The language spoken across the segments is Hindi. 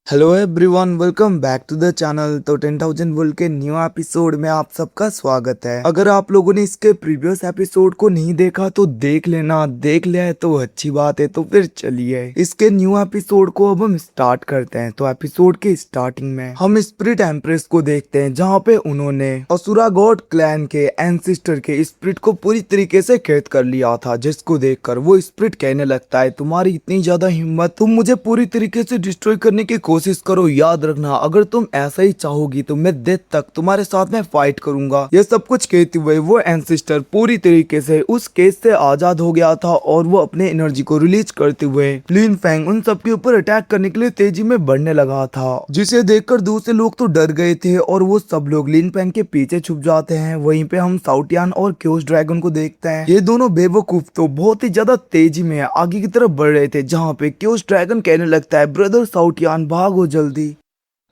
Hello everyone, welcome back to the channel. तो 10,000 वर्ल्ड के न्यू एपिसोड में आप सबका स्वागत है। अगर आप लोगों ने इसके प्रीवियस एपिसोड को नहीं देखा तो देख लेना, देख लिया है तो अच्छी बात है। तो फिर चलिए इसके न्यू एपिसोड को अब हम स्टार्ट करते हैं। तो एपिसोड के स्टार्टिंग में हम स्पिरिट एम्प्रेस को देखते हैं, जहाँ पे उन्होंने असुरा गॉड क्लैन के एंसिस्टर के स्पिरिट को पूरी तरीके से कैद कर लिया था, जिसको देखकर वो स्पिरिट कहने लगता है, तुम्हारी इतनी ज्यादा हिम्मत, तुम मुझे पूरी तरीके से डिस्ट्रॉय करने की कोशिश करो। याद रखना, अगर तुम ऐसा ही चाहोगी तो मैं डेथ तक तुम्हारे साथ में फाइट करूंगा। ये सब कुछ कहते हुए वो एंसिस्टर पूरी तरीके से उस केस से आजाद हो गया था और वो अपने एनर्जी को रिलीज करते हुए लिन फेंग उन सबके ऊपर अटैक करने के लिए तेजी में बढ़ने लगा था, जिसे देखकर दूसरे लोग तो डर गए थे और वो सब लोग लिन फेंग के पीछे छुप जाते हैं। वहीं पे हम साउटियान और क्योस ड्रैगन को देखते हैं। ये दोनों बेवकूफ तो बहुत ही ज्यादा तेजी में आगे की तरफ बढ़ रहे थे, जहाँ पे क्योस ड्रैगन कहने लगता है, ब्रदर साउटियान भागो जल्दी,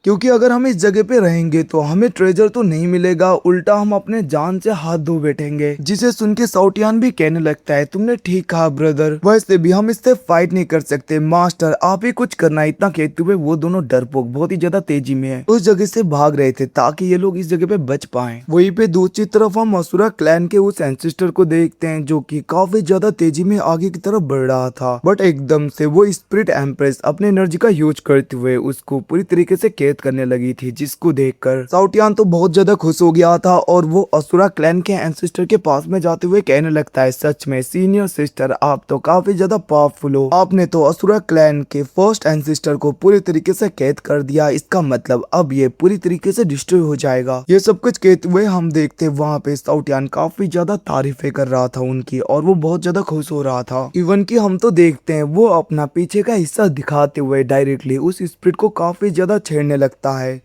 क्योंकि अगर हम इस जगह पे रहेंगे तो हमें ट्रेजर तो नहीं मिलेगा, उल्टा हम अपने जान से हाथ धो बैठेंगे। जिसे सुन के साउटियान भी कहने लगता है, तुमने ठीक कहा ब्रदर, वैसे भी हम इससे फाइट नहीं कर सकते, मास्टर आप ही कुछ करना। इतना कहते हुए वो दोनों डरपोक बहुत ही ज्यादा तेजी में है उस जगह से भाग रहे थे ताकि ये लोग इस जगह पे बच पाए। वहीं पे दूसरी तरफ हम असुरा क्लैन के उस एंसिस्टर को देखते हैं, जो की काफी ज्यादा तेजी में आगे की तरफ बढ़ रहा था, बट एकदम से वो स्पिरिट एम्प्रेस अपने एनर्जी का यूज करते हुए उसको पूरी तरीके से करने लगी थी, जिसको देखकर साउटियान तो बहुत ज्यादा खुश हो गया था और वो असुरा क्लैन के एंसिस्टर के पास में जाते हुए कहने लगता है, सच में सीनियर सिस्टर आप तो काफी ज्यादा पावरफुल हो, आपने तो असुरा क्लैन के फर्स्ट एंसिस्टर को पूरी तरीके से कैद कर दिया, इसका मतलब अब ये पूरी तरीके से डिस्ट्रॉय हो जाएगा। ये सब कुछ कहते हुए हम देखते वहाँ पे साउटियान काफी ज्यादा तारीफें कर रहा था उनकी और वो बहुत ज्यादा खुश हो रहा था। इवन की हम तो देखते हैं वो अपना पीछे का हिस्सा दिखाते हुए डायरेक्टली उस स्पिरिट को काफी ज्यादा छेड़ने लगता है,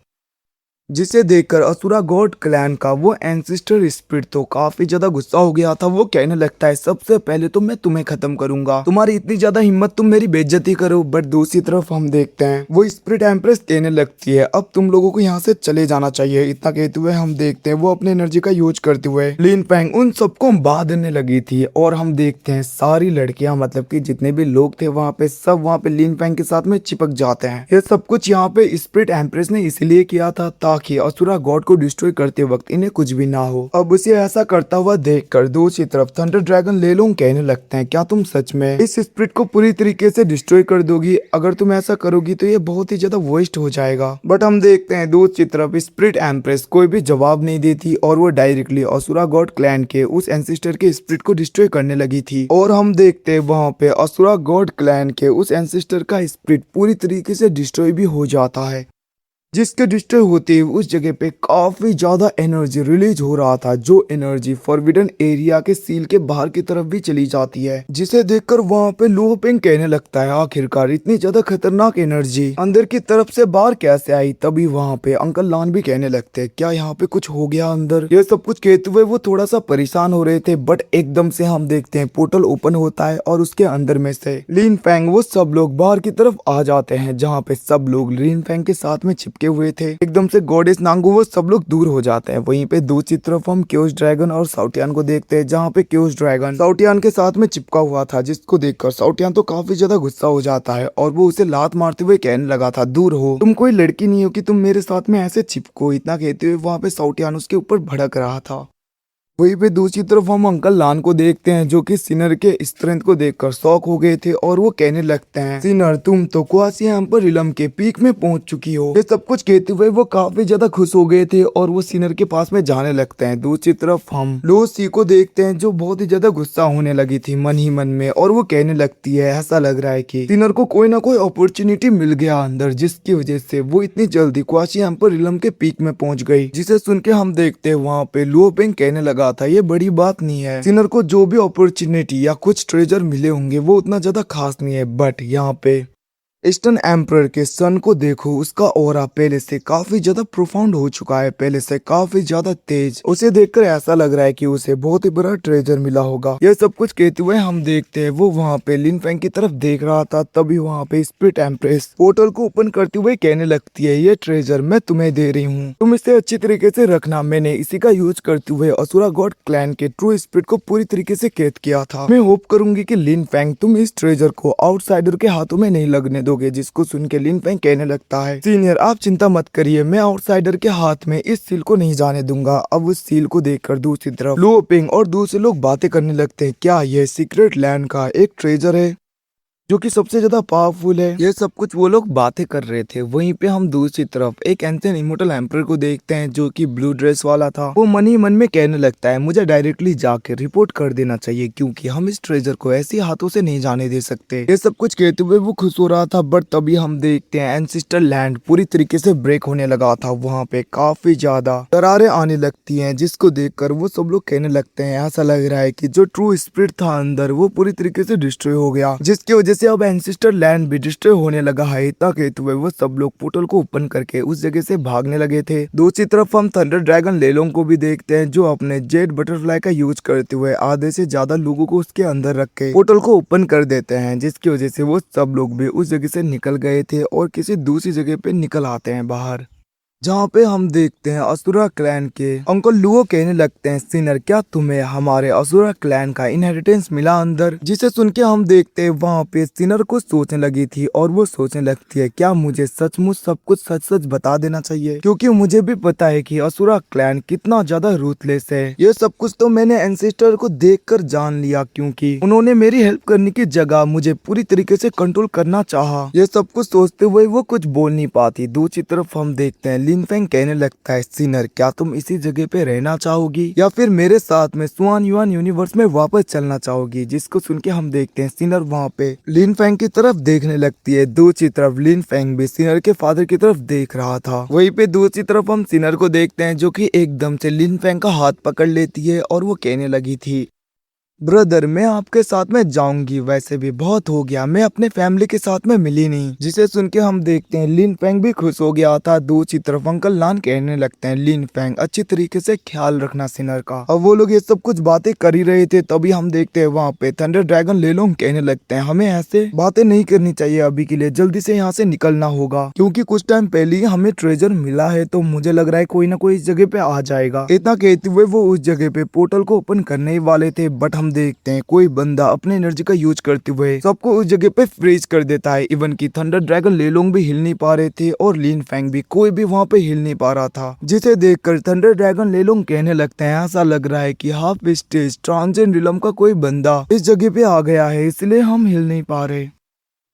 जिसे देखकर असुरा गॉड क्लैन का वो एंसिस्टर स्पिरिट तो काफी ज्यादा गुस्सा हो गया था। वो कहने लगता है, सबसे पहले तो मैं तुम्हें खत्म करूंगा, तुम्हारी इतनी ज्यादा हिम्मत तुम मेरी बेइज्जती करो। बट दूसरी तरफ हम देखते हैं वो स्पिरिट एम्प्रेस कहने लगती है, अब तुम लोगों को यहाँ से चले जाना चाहिए। इतना कहते हुए हम देखते हैं वो अपने एनर्जी का यूज करते हुए लिन फेंग उन सबको बांधने लगी थी और हम देखते हैं सारी लड़कियां, मतलब कि जितने भी लोग थे वहाँ पे, सब वहाँ पे लिन फेंग के साथ में चिपक जाते हैं। ये सब कुछ यहाँ पे स्पिरिट एम्प्रेस ने इसलिए किया था ताकि असुरा गॉड को डिस्ट्रॉय करते वक्त इन्हें कुछ भी ना हो। अब उसे ऐसा करता हुआ देखकर दूसरी तरफ थंडर ड्रैगन ले लो कहने लगते हैं, क्या तुम सच में इस स्पिरिट को पूरी तरीके से डिस्ट्रॉय कर दोगी? अगर तुम ऐसा करोगी तो ये बहुत ही ज्यादा वेस्ट हो जाएगा। बट हम देखते हैं दूसरी तरफ स्पिरिट एम्प्रेस कोई भी जवाब नहीं देती और वो डायरेक्टली असुरा गॉड क्लैन के उस एंसिस्टर के स्पिरिट को डिस्ट्रॉय करने लगी थी। और हम देखते हैं वहाँ पे असुरा गॉड क्लैन के उस एंसिस्टर का स्पिरिट पूरी तरीके से डिस्ट्रॉय भी हो जाता है, जिसके डिस्ट्रॉय होते ही उस जगह पे काफी ज्यादा एनर्जी रिलीज हो रहा था, जो एनर्जी फॉरबिडन एरिया के सील के बाहर की तरफ भी चली जाती है। जिसे देखकर वहाँ पे लो पेंग कहने लगता है, आखिरकार इतनी ज्यादा खतरनाक एनर्जी अंदर की तरफ से बाहर कैसे आई? तभी वहाँ पे अंकल लान भी कहने लगते हैं, क्या यहाँ पे कुछ हो गया अंदर? ये सब कुछ कहते हुए वो थोड़ा सा परेशान हो रहे थे, बट एकदम से हम देखते हैं पोर्टल ओपन होता है और उसके अंदर में से लिन फेंग वो सब लोग बाहर की तरफ आ जाते हैं, जहाँ पे सब लोग लिन फेंग के साथ में के हुए थे। एकदम से गॉडेस नांगू वो सब लोग दूर हो जाते हैं। वहीं पे दूसरी तरफ हम क्योस ड्रैगन और साउटियान को देखते हैं, जहाँ पे क्योस ड्रैगन साउटियान के साथ में चिपका हुआ था, जिसको देखकर साउटियान तो काफी ज्यादा गुस्सा हो जाता है और वो उसे लात मारते हुए कहने लगा था, दूर हो, तुम कोई लड़की नहीं हो कि तुम मेरे साथ में ऐसे चिपको। इतना कहते हुए वहाँ पे साउटियान उसके ऊपर भड़क रहा था। वहीं पे दूसरी तरफ हम अंकल लान को देखते हैं, जो कि सिनर के स्ट्रेंथ को देखकर शॉक हो गए थे और वो कहने लगते हैं, सिनर तुम तो क्वासी एम्पर रिलम के पीक में पहुंच चुकी हो। ये सब कुछ कहते हुए वो काफी ज्यादा खुश हो गए थे और वो सिनर के पास में जाने लगते हैं। दूसरी तरफ हम लो सी को देखते हैं, जो बहुत ही ज्यादा गुस्सा होने लगी थी मन ही मन में, और वो कहने लगती है, ऐसा लग रहा है कि सिनर को कोई ना कोई अपॉर्चुनिटी मिल गया अंदर, जिसकी वजह से वो इतनी जल्दी क्वासी एम्पर रिलम के पीक में पहुंच गई। जिसे सुन के हम देखते हैं वहाँ पे लो पेंग कहने लगा था, ये बड़ी बात नहीं है, सिनर को जो भी अपॉर्चुनिटी या कुछ ट्रेजर मिले होंगे वो उतना ज्यादा खास नहीं है, बट यहाँ पे ईस्टर्न एम्परर के सन को देखो, उसका ऑरा पहले से काफी ज्यादा प्रोफाउंड हो चुका है, पहले से काफी ज्यादा तेज। उसे देखकर ऐसा लग रहा है कि उसे बहुत ही बड़ा ट्रेजर मिला होगा। यह सब कुछ कहते हुए हम देखते हैं वो वहाँ पे लिन फेंग की तरफ देख रहा था, तभी वहाँ पे स्पिरिट एम्प्रेस पोर्टल को ओपन करते हुए कहने लगती है, ये ट्रेजर मैं तुम्हें दे रही हूँ, तुम इसे अच्छी तरीके से रखना, मैंने इसी का यूज करते हुए असुरा गॉड क्लैन के ट्रू स्पिरिट को पूरी तरीके से कैद किया था। मैं होप करूंगी कि लिन फेंग तुम इस ट्रेजर को आउटसाइडर के हाथों में नहीं लगने दोगे, जिसको सुन के लिन फेंग कहने लगता है, सीनियर आप चिंता मत करिए, मैं आउटसाइडर के हाथ में इस सील को नहीं जाने दूंगा। अब उस सील को देखकर दूसरी तरफ लुओ पेंग और दूसरे लोग बातें करने लगते हैं, क्या यह सीक्रेट लैंड का एक ट्रेजर है जो कि सबसे ज्यादा पावरफुल है। ये सब कुछ वो लोग बातें कर रहे थे। वहीं पे हम दूसरी तरफ एक एंशिएंट इमोर्टल एम्परर को देखते हैं जो कि ब्लू ड्रेस वाला था। वो मन ही मन में कहने लगता है, मुझे डायरेक्टली जाके रिपोर्ट कर देना चाहिए क्योंकि हम इस ट्रेजर को ऐसे हाथों से नहीं जाने दे सकते। ये सब कुछ कहते हुए वो खुश हो रहा था, बट तभी हम देखते हैं एंसिस्टर लैंड पूरी तरीके से ब्रेक होने लगा था। वहाँ पे काफी ज्यादा दरारें आने लगती है, जिसको देखकर वो सब लोग कहने लगते हैं, ऐसा लग रहा है कि जो ट्रू स्पिरिट था अंदर वो पूरी तरीके से डिस्ट्रॉय हो गया, जिसकी वजह से अब एंसिस्टर लैंड भी डिस्ट्रॉय होने लगा है। इतना कहते हुए वो सब लोग पोर्टल को ओपन करके उस जगह से भागने लगे थे। दूसरी तरफ हम थंडर ड्रैगन लेलोंग को भी देखते हैं जो अपने जेट बटरफ्लाई का यूज करते हुए आधे से ज्यादा लोगों को उसके अंदर रख के पोर्टल को ओपन कर देते हैं, जिसकी वजह से वो सब लोग भी उस जगह से निकल गए थे और किसी दूसरी जगह पे निकल आते हैं बाहर, जहाँ पे हम देखते हैं असुरा क्लैन के अंकल लुओ कहने लगते हैं, सिनर क्या तुम्हें हमारे असुरा क्लैन का इनहेरिटेंस मिला अंदर। जिसे सुन के हम देखते हैं वहाँ पे सिनर को सोचने लगी थी और वो सोचने लगती है, क्या मुझे सचमुच सब कुछ सच सच बता देना चाहिए, क्योंकि मुझे भी पता है कि असुरा क्लैन कितना ज्यादा रूथलेस है। ये सब कुछ तो मैंने एंसेस्टर को देख कर जान लिया, क्योंकि उन्होंने मेरी हेल्प करने की जगह मुझे पूरी तरीके से कंट्रोल करना चाहा। ये सब कुछ सोचते हुए वो कुछ बोल नहीं पाती। दूसरी तरफ हम देखते हैं लिन फेंग कहने लगता है, सिनर क्या तुम इसी जगह पे रहना चाहोगी या फिर मेरे साथ में सुआन युआन यूनिवर्स में वापस चलना चाहोगी। जिसको सुन के हम देखते हैं सिनर वहाँ पे लिन फेंग की तरफ देखने लगती है। दूसरी तरफ लिन फेंग भी सिनर के फादर की तरफ देख रहा था। वहीं पे दूसरी तरफ हम सिनर को देखते हैं जो कि एकदम से लिन फेंग का हाथ पकड़ लेती है और वो कहने लगी थी, ब्रदर मैं आपके साथ में जाऊंगी, वैसे भी बहुत हो गया, मैं अपने फैमिली के साथ में मिली नहीं। जिसे सुन के हम देखते हैं लिन फेंग भी खुश हो गया था। दूसरी तरफ अंकल लान कहने लगते हैं, लिन फेंग अच्छी तरीके से ख्याल रखना सिनर का। अब वो लोग ये सब कुछ बातें कर ही रहे थे, तभी हम देखते हैं वहाँ पे थंडर ड्रैगन लेलोंग कहने लगते हैं, हमें ऐसे बातें नहीं करनी चाहिए अभी के लिए, जल्दी से यहाँ से निकलना होगा क्योंकि कुछ टाइम पहले ही हमें ट्रेजर मिला है, तो मुझे लग रहा है कोई ना कोई इस जगह पे आ जाएगा। इतना कहते हुए वो उस जगह पे पोर्टल को ओपन करने ही वाले थे, बट हम देखते हैं कोई बंदा अपने एनर्जी का यूज करते हुए सबको उस जगह पे फ्रीज कर देता है। इवन की थंडर ड्रैगन लेलोंग भी हिल नहीं पा रहे थे और लिन फेंग भी, कोई भी वहाँ पे हिल नहीं पा रहा था। जिसे देखकर थंडर ड्रैगन लेलोंग कहने लगते हैं, ऐसा लग रहा है कि हाफ स्टेज ट्रांसेंड रिलम का कोई बंदा इस जगह पे आ गया है, इसलिए हम हिल नहीं पा रहे।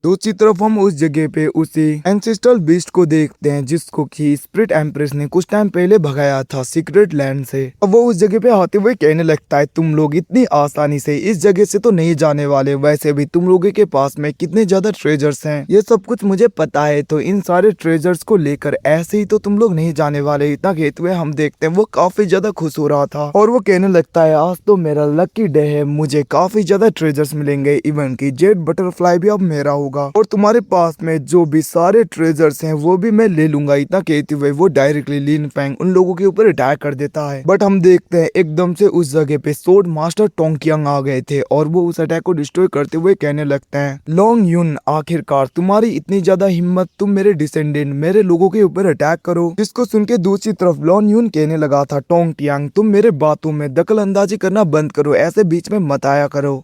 दूसरी तरफ हम उस जगह पे उसी एंसेस्ट्रल बीस्ट को देखते हैं जिसको कि स्पिरिट एम्प्रेस ने कुछ टाइम पहले भगाया था सीक्रेट लैंड से। अब वो उस जगह पे आते हुए कहने लगता है, तुम लोग इतनी आसानी से इस जगह से तो नहीं जाने वाले, वैसे भी तुम लोगों के पास में कितने ज्यादा ट्रेजर्स हैं ये सब कुछ मुझे पता है, तो इन सारे ट्रेजर्स को लेकर ऐसे ही तो तुम लोग नहीं जाने वाले। इतना कहते हुए हम देखते हैं वो काफी ज्यादा खुश हो रहा था और वो कहने लगता है, आज तो मेरा लकी डे है, मुझे काफी ज्यादा ट्रेजर्स मिलेंगे, इवन की जेट बटरफ्लाई भी अब मेरा होगा और तुम्हारे पास में जो भी सारे ट्रेजर्स हैं वो भी मैं ले लूंगा। इतना कहते हुए वो डायरेक्टली लिन फेंग उन लोगों के ऊपर अटैक कर देता है, बट हम देखते हैं एकदम से उस जगह पे सोर्ड मास्टर टोंगकियांग आ गए थे और वो उस अटैक को डिस्ट्रॉय करते हुए कहने लगते हैं, लॉन्ग यून आखिरकार तुम्हारी इतनी ज्यादा हिम्मत, तुम मेरे डिसेंडेंट मेरे लोगों के ऊपर अटैक करो। जिसको सुन के दूसरी तरफ लॉन्ग यून कहने लगा था, टोंगकियांग तुम मेरे बातों में दखल अंदाजी करना बंद करो, ऐसे बीच में मत आया करो,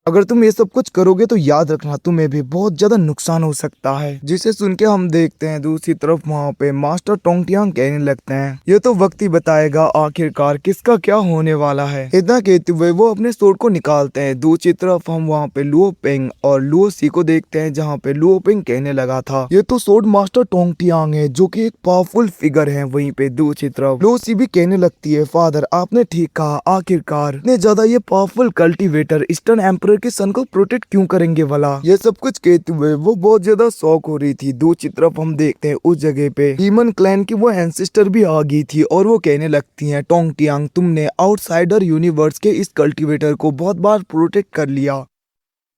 अगर तुम ये सब कुछ करोगे तो याद रखना तुम्हें भी बहुत ज्यादा नुकसान हो सकता है। जिसे सुन के हम देखते हैं दूसरी तरफ वहाँ पे मास्टर टोंगटियांग कहने लगते हैं, ये तो वक्त ही बताएगा आखिरकार किसका क्या होने वाला है। इतना कहते हुए वो अपने सोर्ड को निकालते हैं। दूसरी तरफ हम वहाँ पे लुओ पेंग और लुओ सी को देखते हैं, जहाँ पे लुओ पेंग कहने लगा था, ये तो सोर्ड मास्टर टोंगटियांग है जो की एक पावरफुल फिगर है। वहीं पे दूसरी तरफ लुओ सी भी कहने लगती है, फादर आपने ठीक कहा, आखिरकार इतने ज्यादा ये पावरफुल कल्टिवेटर ईस्टर्न एम्परर के सन को प्रोटेक्ट क्यों करेंगे वाला। ये सब कुछ कहते हुए वो बहुत ज्यादा शौक हो रही थी। दूसरी तरफ हम देखते हैं उस जगह पे डीमन क्लैन की वो एंसेस्टर भी आ गई थी और वो कहने लगती हैं, टोंगटियांग तुमने आउटसाइडर यूनिवर्स के इस कल्टिवेटर को बहुत बार प्रोटेक्ट कर लिया,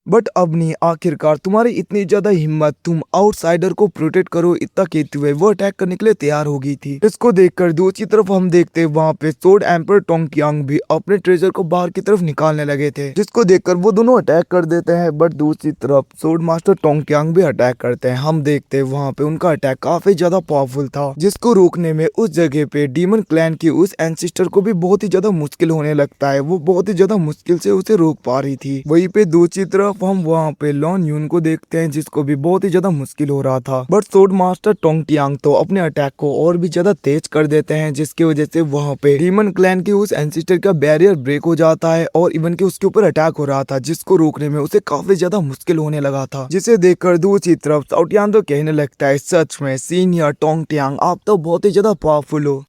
बट अब नहीं, आखिरकार तुम्हारी इतनी ज्यादा हिम्मत, तुम आउटसाइडर को प्रोटेक्ट करो। इतना कहते हुए वो अटैक करने के लिए तैयार हो गई थी। इसको देखकर दूसरी तरफ हम देखते हैं वहाँ पे सोर्ड एम्पर टोंगकियांग भी अपने ट्रेजर को बाहर की तरफ निकालने लगे थे, जिसको देखकर वो दोनों अटैक कर देते हैं। बट दूसरी तरफ सोर्ड मास्टर टोंगकियांग भी अटैक करते हैं। हम देखते हैं वहाँ पे उनका अटैक काफी ज्यादा पावरफुल था, जिसको रोकने में उस जगह पे डीमन क्लैन की उस एंसेस्टर को भी बहुत ही ज्यादा मुश्किल होने लगता है। वो बहुत ही ज्यादा मुश्किल से उसे रोक पा रही थी। वहीं पे दूसरी तरफ तरफ हम वहाँ पे लॉन यून को देखते हैं जिसको भी बहुत ही ज्यादा मुश्किल हो रहा था, बट सोर्ड मास्टर टोंग टियांग तो अपने अटैक को और भी ज्यादा तेज कर देते हैं, जिसकी वजह से वहाँ पे डीमन क्लैन के उस एंसिस्टर का बैरियर ब्रेक हो जाता है और इवन के उसके ऊपर अटैक हो रहा था जिसको रोकने में उसे काफी ज्यादा मुश्किल होने लगा था। जिसे देखकर दूसरी तरफ साओ टियान तो कहने लगता है, सच में सीनियर टोंग टियांग आप तो बहुत ही ज्यादा पावरफुल हो,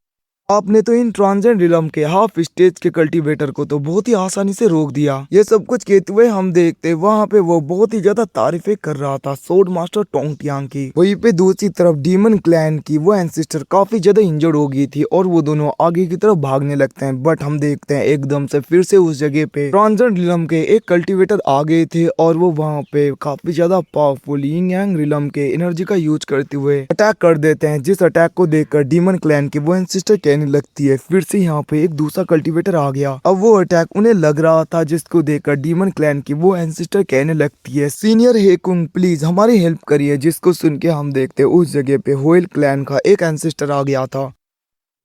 आपने तो इन ट्रांजेंट रिलम के हाफ स्टेज के कल्टीवेटर को तो बहुत ही आसानी से रोक दिया। ये सब कुछ कहते हुए हम देखते वहाँ पे वो बहुत ही ज्यादा तारीफें कर रहा था सोर्ड मास्टर टोंग टियांग की। वहीं पे दूसरी तरफ डीमन क्लैन की वो एंसिस्टर काफी ज्यादा इंजर्ड हो गई थी और वो दोनों आगे की तरफ भागने लगते हैं, बट हम देखते हैं एकदम से फिर से उस जगह पे ट्रांजेंट रिलम के एक कल्टीवेटर आ गए थे और वो वहाँ पे काफी ज्यादा पावरफुल यिंग यांग रिलम के एनर्जी का यूज करते हुए अटैक कर देते हैं, जिस अटैक को देखकर डीमन क्लैन की वो एंसिस्टर लगती है फिर से यहाँ पे एक दूसरा कल्टीवेटर आ गया। अब वो अटैक उन्हें लग रहा था जिसको देखकर डीमन क्लैन की वो एंसिस्टर कहने लगती है, सीनियर हेकुंग प्लीज हमारी हेल्प करिए। जिसको सुन के हम देखते उस जगह पे होइल क्लैन का एक एंसिस्टर आ गया था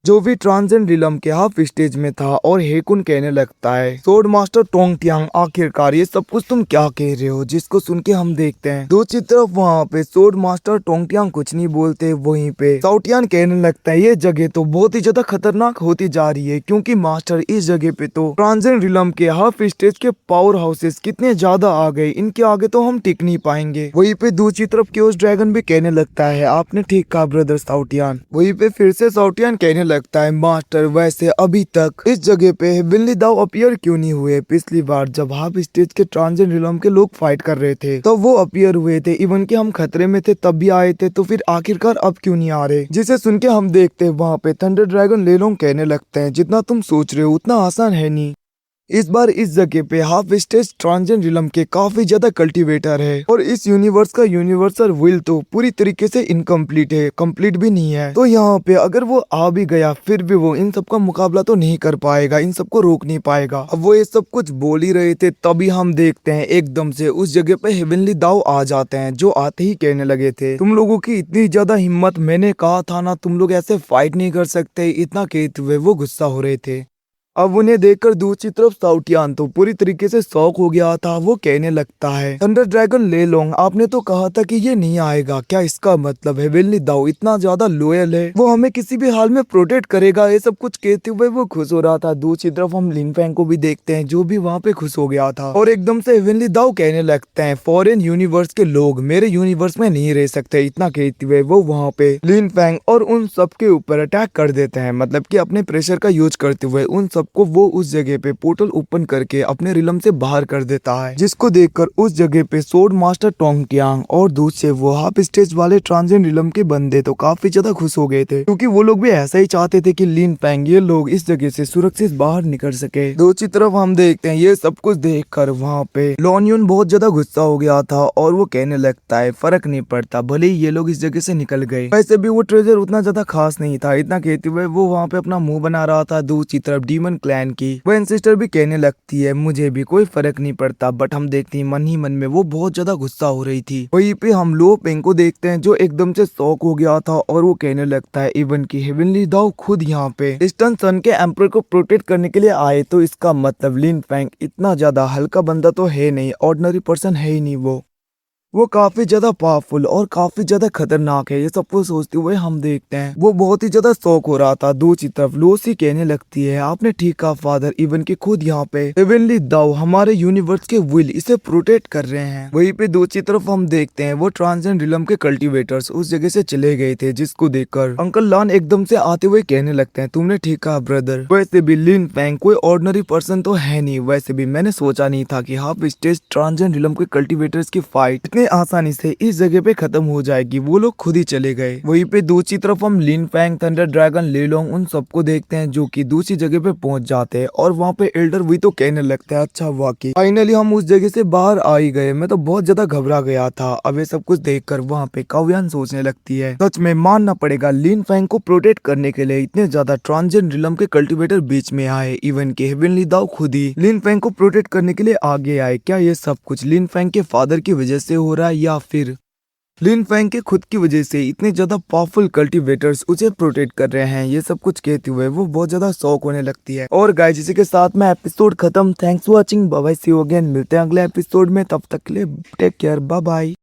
जो भी ट्रांजेंट रिलम के हाफ स्टेज में था और हेकुन कहने लगता है, सोर्ड मास्टर टोंग टियांग आखिरकार ये सब कुछ तुम क्या कह रहे हो। जिसको सुन के हम देखते हैं दूसरी तरफ वहाँ पे सोर्ड मास्टर टोंग टियांग कुछ नहीं बोलते, वहीं पे साओ टियान कहने लगता है, ये जगह तो बहुत ही ज्यादा खतरनाक होती जा रही है क्योंकि मास्टर इस जगह पे तो ट्रांजेंट रिलम के हाफ स्टेज के पावर हाउसेस कितने ज्यादा आ गए, इनके आगे तो हम टिक नहीं पाएंगे। वहीं पे दूसरी तरफ क्योस ड्रैगन भी कहने लगता है, आपने ठीक कहा ब्रदर साओ टियान। वहीं पे फिर से साओ टियान कहने लगता है, मास्टर वैसे अभी तक इस जगह पे हेवनली दाव अपीयर क्यों नहीं हुए। पिछली बार जब हाफ स्टेज के ट्रांजेंट रिलम के लोग फाइट कर रहे थे तो वो अपीयर हुए थे, इवन कि हम खतरे में थे तब भी आए थे, तो फिर आखिरकार अब क्यों नहीं आ रहे। जिसे सुन के हम देखते हैं वहाँ पे थंडर ड्रैगन लेलोंग कहने लगते हैं, जितना तुम सोच रहे हो उतना आसान है नहीं। इस बार इस जगह पे हाफ स्टेज ट्रांजेंट रिलम के काफी ज्यादा कल्टीवेटर है और इस यूनिवर्स का यूनिवर्सल विल तो पूरी तरीके से इनकम्प्लीट है, कंप्लीट भी नहीं है। तो यहाँ पे अगर वो आ भी गया फिर भी वो इन सब का मुकाबला तो नहीं कर पाएगा, इन सबको रोक नहीं पाएगा। अब वो ये सब कुछ बोल ही रहे थे तभी हम देखते हैं एकदम से उस जगह पे हेवनली दाव आ जाते हैं, जो आते ही कहने लगे थे, तुम लोगों की इतनी ज्यादा हिम्मत, मैंने कहा था ना तुम लोग ऐसे फाइट नहीं कर सकते। इतना कहते हुए वो गुस्सा हो रहे थे। अब उन्हें देखकर दूसरी तरफ साओ टियान तो पूरी तरीके से शॉक हो गया था। वो कहने लगता है, थंडर ड्रैगन लेलोंग आपने तो कहा था कि ये नहीं आएगा, क्या इसका मतलब हेवनली दाव इतना ज्यादा लॉयल है, वो हमें किसी भी हाल में प्रोटेक्ट करेगा। ये सब कुछ कहते हुए वो खुश हो रहा था। दूसरी तरफ हम लिन फैंग को भी देखते हैं जो भी वहाँ पे खुश हो गया था और एकदम से हेवनली दाव कहने लगते हैं, फॉरेन यूनिवर्स के लोग मेरे यूनिवर्स में नहीं रह सकते। इतना कहते हुए वो वहाँ पे लिन फैंग और उन सब के ऊपर अटैक कर देते हैं, मतलब कि अपने प्रेशर का यूज करते हुए उन सब को वो उस जगह पे पोर्टल ओपन करके अपने रिलम से बाहर कर देता है। जिसको देखकर उस जगह पे सोर्ड मास्टर टोंग टियांग और दूसरे वो हाफ स्टेज वाले ट्रांजेंट रिलम के बंदे तो काफी ज्यादा खुश हो गए थे क्योंकि वो लोग भी ऐसा ही चाहते थे कि लिन फैंग ये लोग इस जगह से सुरक्षित बाहर निकल सके। दूसरी तरफ हम देखते हैं ये सब कुछ देखकर वहाँ पे लॉन यून बहुत ज्यादा गुस्सा हो गया था और वो कहने लगता है, फर्क नहीं पड़ता भले ही ये लोग इस जगह से निकल गए, वैसे भी वो ट्रेजर उतना ज्यादा खास नहीं था। इतना कहते हुए वो वहाँ पे अपना मुंह बना रहा था। दूसरी तरफ डीमन क्लैन की वो एंसेस्टर भी कहने लगती है, मुझे भी कोई फर्क नहीं पड़ता, बट हम देखते हैं मन ही मन में वो बहुत ज्यादा गुस्सा हो रही थी। वहीं पे हम लो पेंग को देखते हैं जो एकदम से शॉक हो गया था और वो कहने लगता है, इवन की हेवनली दाव खुद यहाँ पे ईस्टर्न सन के एम्परर को प्रोटेक्ट करने के लिए आए, तो इसका मतलब लिन फैंग इतना ज्यादा हल्का बंदा तो है नहीं, ऑर्डिनरी पर्सन है ही नहीं, वो काफी ज्यादा पावरफुल और काफी ज्यादा खतरनाक है। ये सब कुछ सोचते हुए हम देखते हैं वो बहुत ही ज्यादा शौक हो रहा था। दूसरी तरफ लूसी कहने लगती है, आपने ठीक कहा फादर, इवन के खुद यहाँ पे हेवनली दाव हमारे यूनिवर्स के विल इसे प्रोटेक्ट कर रहे हैं। वहीं पे दूसरी तरफ हम देखते हैं वो ट्रांसेंड रिलम के कल्टीवेटर्स उस जगह से चले गए थे, जिसको देखकर अंकल लान एकदम से आते हुए कहने लगते हैं, तुमने ठीक कहा ब्रदर, वैसे भी लिन फैंग कोई ऑर्डिनरी पर्सन तो है नहीं, वैसे भी मैंने सोचा नहीं था कि हाफ स्टेज ट्रांसेंड रिलम के कल्टीवेटर्स की फाइट आसानी से इस जगह पे खत्म हो जाएगी। वो लोग खुद ही चले गए। वहीं पे दूसरी तरफ हम लिन फैंग, थंडर ड्रैगन, लेलोंग उन सबको देखते हैं जो कि दूसरी जगह पे पहुंच जाते हैं और वहाँ पे एल्डर वी तो कहने लगता है, अच्छा वाकई फाइनली हम उस जगह से बाहर आ ही गए, मैं तो बहुत ज्यादा घबरा गया था। अब ये सब कुछ देखकर वहाँ पे काव्यान सोचने लगती है, सच में मानना पड़ेगा लिन फैंग को प्रोटेक्ट करने के लिए इतने ज्यादा ट्रांजेंट रिलम के कल्टीवेटर बीच में आए, इवन के हेवनली दाव खुद ही लिन फैंग को प्रोटेक्ट करने के लिए आगे आए। क्या ये सब कुछ लिन फैंग के फादर की वजह से हो रहा है या फिर लिन फैंग के खुद की वजह से इतने ज्यादा पावरफुल कल्टीवेटर्स उसे प्रोटेक्ट कर रहे हैं, ये सब कुछ कहते हुए वो बहुत ज्यादा शौक होने लगती है। और गाइस इसी के साथ में एपिसोड खत्म। Thanks for watching, bye bye, see you again. मिलते हैं अगले एपिसोड में, तब तक के लिए टेक केयर, बाय बाय।